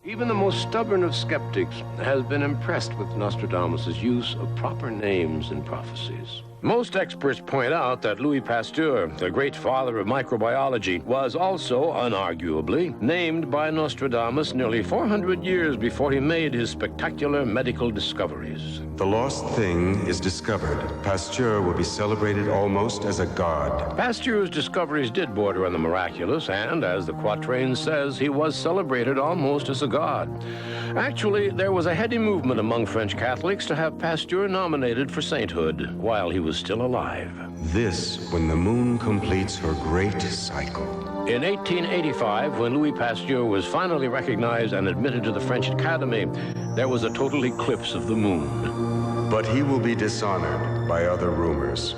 Even the most stubborn of skeptics has been impressed with Nostradamus' use of proper names in prophecies. Most experts point out that Louis Pasteur, the great father of microbiology, was also, unarguably, named by Nostradamus nearly 400 years before he made his spectacular medical discoveries. The lost thing is discovered. Pasteur will be celebrated almost as a god. Pasteur's discoveries did border on the miraculous, and, as the quatrain says, he was celebrated almost as a god. Actually, there was a heady movement among French Catholics to have Pasteur nominated for sainthood while he was still alive. This when the moon completes her great cycle. In 1885, when Louis Pasteur was finally recognized and admitted to the French Academy, there was a total eclipse of the moon. But he will be dishonored by other rumors.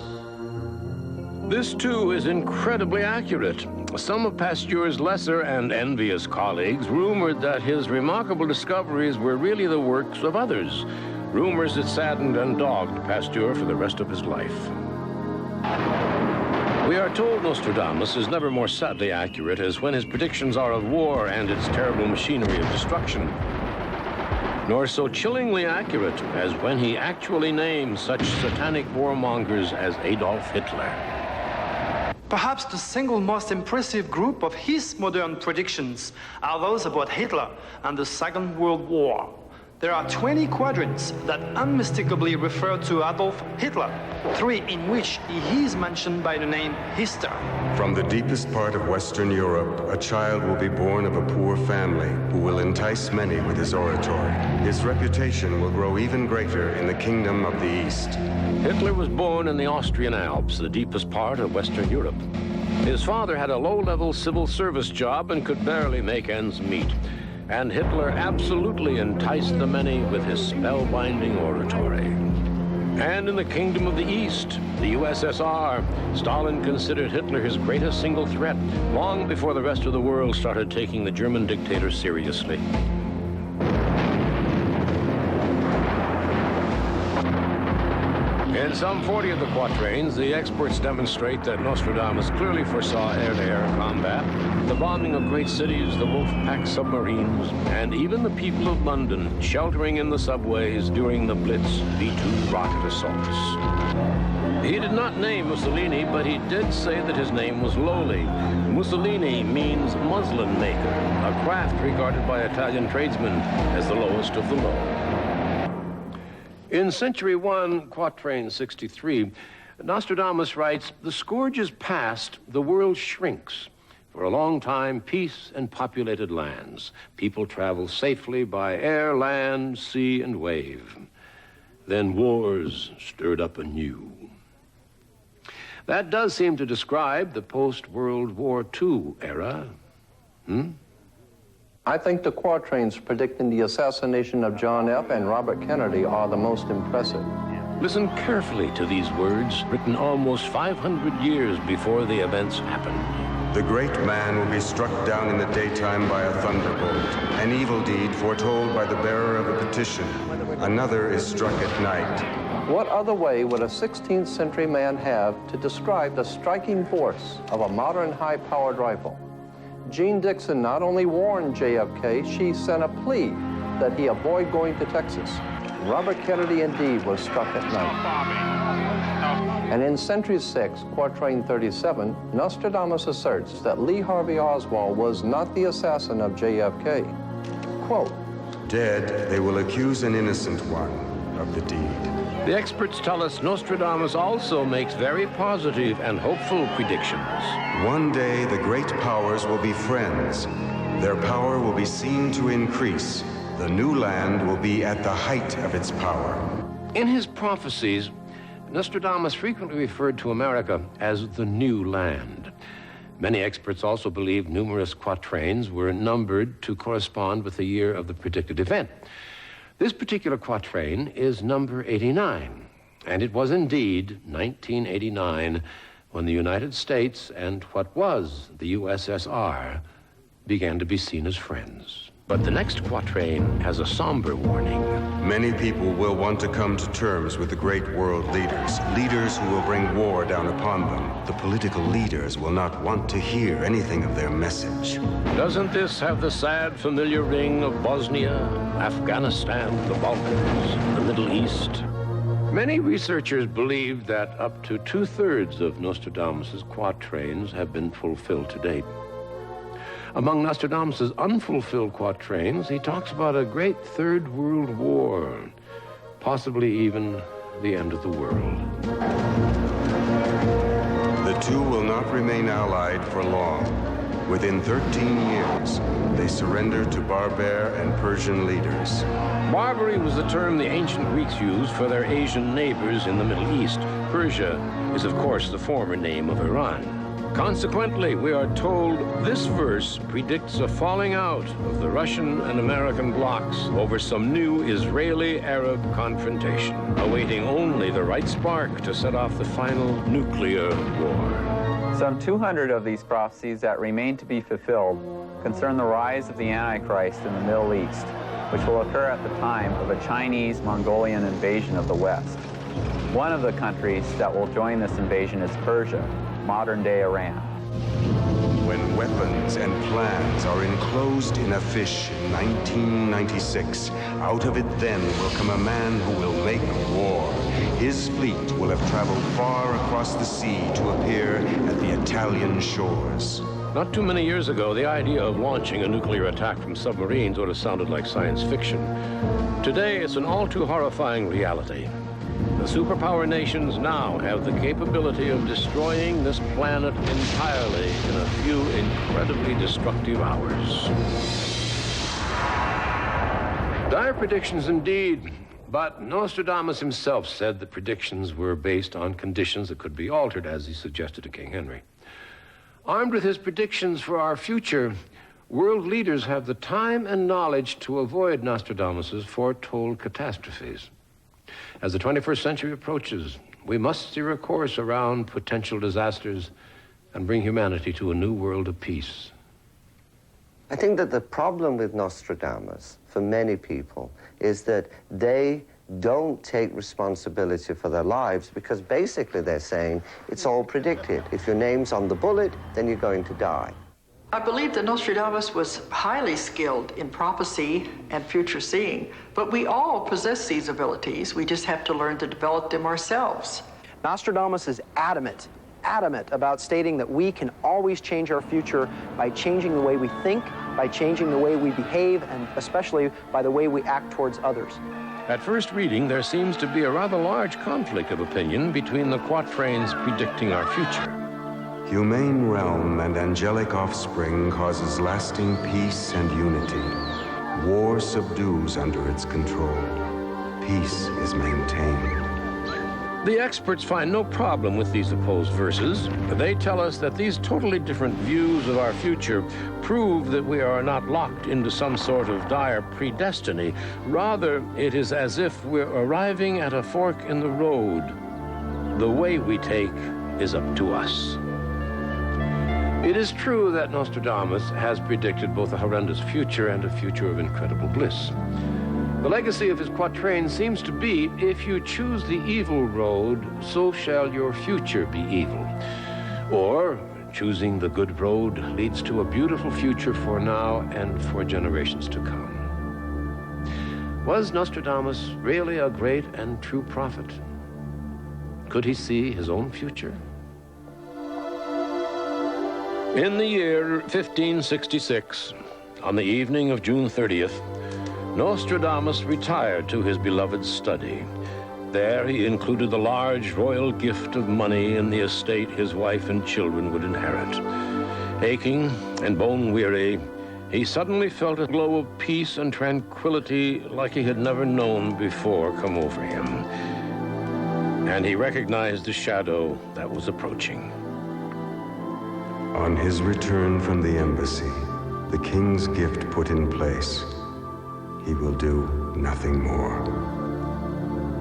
This, too, is incredibly accurate. Some of Pasteur's lesser and envious colleagues rumored that his remarkable discoveries were really the works of others, rumors that saddened and dogged Pasteur for the rest of his life. We are told Nostradamus is never more sadly accurate as when his predictions are of war and its terrible machinery of destruction, nor so chillingly accurate as when he actually names such satanic warmongers as Adolf Hitler. Perhaps the single most impressive group of his modern predictions are those about Hitler and the Second World War. There are 20 quadrants that unmistakably refer to Adolf Hitler, 3 in which he is mentioned by the name Hister. From the deepest part of Western Europe, a child will be born of a poor family who will entice many with his oratory. His reputation will grow even greater in the kingdom of the East. Hitler was born in the Austrian Alps, the deepest part of Western Europe. His father had a low-level civil service job and could barely make ends meet. And Hitler absolutely enticed the many with his spellbinding oratory. And in the kingdom of the East, the USSR, Stalin considered Hitler his greatest single threat long before the rest of the world started taking the German dictator seriously. In some 40 of the quatrains, the experts demonstrate that Nostradamus clearly foresaw air-to-air combat, the bombing of great cities, the Wolf-Pack submarines, and even the people of London sheltering in the subways during the Blitz V-2 rocket assaults. He did not name Mussolini, but he did say that his name was lowly. Mussolini means muslin maker, a craft regarded by Italian tradesmen as the lowest of the low. In Century 1, Quatrain 63, Nostradamus writes, "The scourge is past, the world shrinks. For a long time, peace and populated lands. People travel safely by air, land, sea, and wave. Then wars stirred up anew." That does seem to describe the post-World War II era. I think the quatrains predicting the assassination of John F. and Robert Kennedy are the most impressive. Listen carefully to these words, written almost 500 years before the events happened. The great man will be struck down in the daytime by a thunderbolt, an evil deed foretold by the bearer of a petition. Another is struck at night. What other way would a 16th century man have to describe the striking force of a modern high-powered rifle? Jean Dixon not only warned JFK, she sent a plea that he avoid going to Texas. Robert Kennedy indeed was struck at night. And in Century 6, Quatrain 37, Nostradamus asserts that Lee Harvey Oswald was not the assassin of JFK. Quote, "Dead, they will accuse an innocent one of the deed." The experts tell us Nostradamus also makes very positive and hopeful predictions. One day, the great powers will be friends. Their power will be seen to increase. The new land will be at the height of its power. In his prophecies, Nostradamus frequently referred to America as the new land. Many experts also believe numerous quatrains were numbered to correspond with the year of the predicted event. This particular quatrain is number 89, and it was indeed 1989 when the United States and what was the USSR began to be seen as friends. But the next quatrain has a somber warning. Many people will want to come to terms with the great world leaders, leaders who will bring war down upon them. The political leaders will not want to hear anything of their message. Doesn't this have the sad, familiar ring of Bosnia, Afghanistan, the Balkans, the Middle East? Many researchers believe that up to 2/3 of Nostradamus' quatrains have been fulfilled to date. Among Nostradamus' unfulfilled quatrains, he talks about a great Third World War, possibly even the end of the world. The two will not remain allied for long. Within 13 years, they surrendered to Berber and Persian leaders. Barbary was the term the ancient Greeks used for their Asian neighbors in the Middle East. Persia is, of course, the former name of Iran. Consequently, we are told this verse predicts a falling out of the Russian and American blocs over some new Israeli-Arab confrontation, awaiting only the right spark to set off the final nuclear war. Some 200 of these prophecies that remain to be fulfilled concern the rise of the Antichrist in the Middle East, which will occur at the time of a Chinese-Mongolian invasion of the West. One of the countries that will join this invasion is Persia, modern-day Iran. When weapons and plans are enclosed in a fish in 1996, out of it then will come a man who will make war. His fleet will have traveled far across the sea to appear at the Italian shores. Not too many years ago, the idea of launching a nuclear attack from submarines would have sounded like science fiction. Today, it's an all too horrifying reality. The superpower nations now have the capability of destroying this planet entirely in a few incredibly destructive hours. Dire predictions indeed, but Nostradamus himself said the predictions were based on conditions that could be altered, as he suggested to King Henry. Armed with his predictions for our future, world leaders have the time and knowledge to avoid Nostradamus' foretold catastrophes. As the 21st century approaches, we must steer a course around potential disasters and bring humanity to a new world of peace. I think that the problem with Nostradamus, for many people, is that they don't take responsibility for their lives because basically they're saying it's all predicted. If your name's on the bullet, then you're going to die. I believe that Nostradamus was highly skilled in prophecy and future seeing, but we all possess these abilities. We just have to learn to develop them ourselves. Nostradamus is adamant about stating that we can always change our future by changing the way we think, by changing the way we behave, and especially by the way we act towards others. At first reading, there seems to be a rather large conflict of opinion between the quatrains predicting our future. Humane realm and angelic offspring causes lasting peace and unity. War subdues under its control. Peace is maintained. The experts find no problem with these opposed verses. They tell us that these totally different views of our future prove that we are not locked into some sort of dire predestiny. Rather, it is as if we're arriving at a fork in the road. The way we take is up to us. It is true that Nostradamus has predicted both a horrendous future and a future of incredible bliss. The legacy of his quatrain seems to be, if you choose the evil road, so shall your future be evil. Or, choosing the good road leads to a beautiful future for now and for generations to come. Was Nostradamus really a great and true prophet? Could he see his own future? In the year 1566, on the evening of June 30th, Nostradamus retired to his beloved study. There he included the large royal gift of money in the estate his wife and children would inherit. Aching and bone-weary, he suddenly felt a glow of peace and tranquility like he had never known before come over him. And he recognized the shadow that was approaching. On his return from the embassy, the king's gift put in place, he will do nothing more.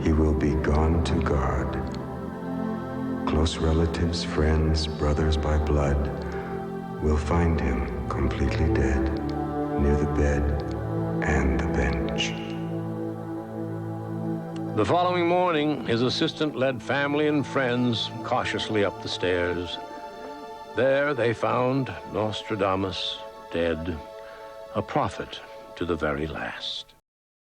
He will be gone to God. Close relatives, friends, brothers by blood will find him completely dead, near the bed The following morning, his assistant led family and friends cautiously up the stairs. There they found Nostradamus dead, a prophet to the very last.